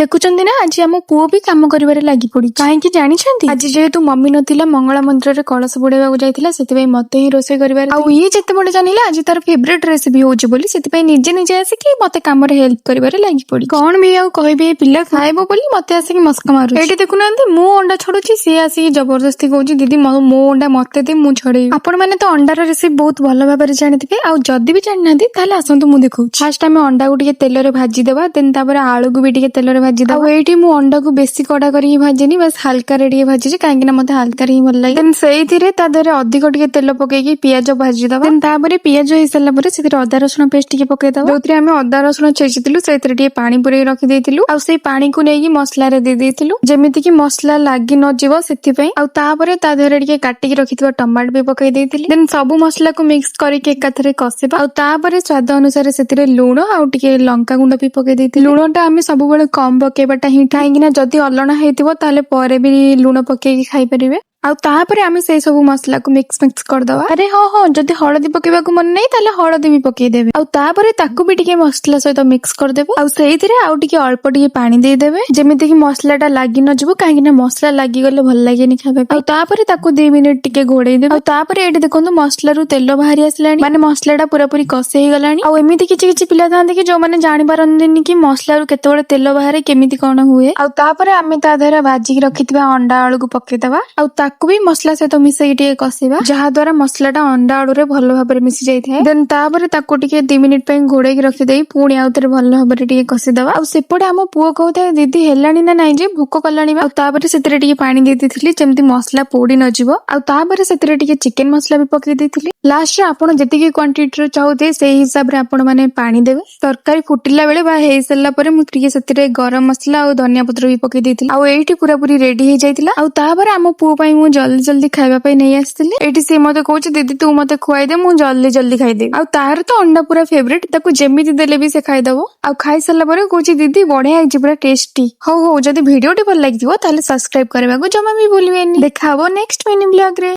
देखुचंदी ना आज आम पुओ भी काम करिवारे लागि पड़ी काहेकि जानिछंती आज जेहेतु मम्मी नथिला मंगला मंत्र रे कलश बुड़ेबाकू जाइतिला सेति मते ही रोसे करिवारे आ ये जेते बडे जानिला आज तार फेवरेट रेसिपी होची बोली सेति निजे निजे आसे कि मते काम रे हेल्प करिवारे लागि पड़ी कोन भी आ कहबे पिल्ला खाइबो बोली मते आसे कि मस्का मारू एठी देखुनांती मु अंडा छडुची से आसी जबरदस्ती कहूची दीदी मो अंडा मते दे मु छडे आपण माने तो अंडा रे रेसिपी बहुत भलो भाबरे जानिथिबे आ जदी भी जानिनांती ताले आसंतु मु देखौ फर्स्ट आमे अंडा को टिके तेल रे भाजी देबा देन तापर आलू को भी टिके तेल रे भाजी देबा एठी मु अंडा को बेसी कड़ा करी भाजेनी बस हल्का रे टिके भाजी काहेकि ना मते हल्का रे ही भल लागे देन सेइथिरे ता देरे अधिक टिके तेल पकेकी पियाज भाजी देबा देन तापर पियाज होई सला परे सेतिर अदा रसुण पेस्ट टिके पके देबा जोतरे आमे अदा रसुण छेचितिलु सेतिर टिके पानी पुरे रखि देइतिलु आ सेई पानी को नेकी मसला रे दे देइतिलु जेमिति कि मसला लागी न जीवो सेति पई आ तापर ता देरे टिके काटी के रखितबा टमाटर भी पके देइतिलि देन सब मसला को मिक्स करके एकाथरे कसेबा आ तापर स्वाद अनुसार सेतिर लूण आ टिके लंका गुंड भी पके देइतिलि लूणटा आमे सब बेले कम पकेबाटा ही काहेकि ना जदी अलणा हेतिबो ताले परे भी लूण पकेकी खाइ परिबे आ तापर आमे से सब मसला को मिक्स कर दवा अरे हां जदी हळदी पकेबा को मन नै ताले हळदी भी पके देबे आ तापर ताकू भी टिके मसला सहित मिक्स कर देबो आ सेइथिरे आ टिके अल्प टिके पानी दे देबे जेमिति कि मसलाटा लागी न जबो काहेकि ना मसला लागी गले भल लागेनी खाबे आ तापर ताकू 2 मिनिट टिके घोड़ै देबे आ तापर एठी देखंतु मसला रु तेल बाहरी आसलानी माने मसलाटा पूरा पूरी कसे हे गलानी आ एमिति किछि किछि पिला थांदे कि जो माने जानि पारन्दिनी कि मसला रु केते बडे तेल बाहरे केमिति कोन हुए आ तापर आमे ता धरा भाजी के रखितबा अंडा आलू को पके देबा आ ताकू भी मसला सहित मिसेई टिके कसिबा जहा द्वारा मसलाटा अंडा आलू रे भलो भाबरे मिसि जाई थाए देन तापर ताकू टिके 2 मिनिट पई घोड़ै के रखि देई पुणी आउतरे भलो भाबरे टिके कसी देबा आ सेपडे हम पुओ कहउता दीदी हेलानी ना नाही जे भूख कलानी आ तापर सेतरे टिके पानी दे देथिली जेमति मसला पोडी न जीवो आ तापर सेतरे टिके चिकन मसला भी पके देथिली लास्ट रे आपण जति क्वांटिटी रो चाहउते सेही हिसाब रे आपण माने पानी देबे तरकारी फुटिला बेले बा हेई सल्ला परे मु टिके सेतरे गरम मसला आ धनिया पत्र भी पके देथिली आ एठी पूरा पूरी रेडी हे जाइतिला आ तापर हम पुओ पई मु जल्दी जल्दी खाइबा पई नै आस्तिली एठी से मते कहूची दीदी तू मते खुआई दे मु जल्दी जल्दी खाइ दे आ तार तो अंडा पूरा फेवरेट ताकू जेमिति देले भी से खाइ दबो आ खाइ सल्ला परे कहूची दीदी बढ़िया आइची पूरा टेस्टी हो जदी वीडियो टी भल लागिथिबो ताले सब्सक्राइब करबा को जमा भी भूलिबेनी देखाबो नेक्स्ट मिनी ब्लॉग रे।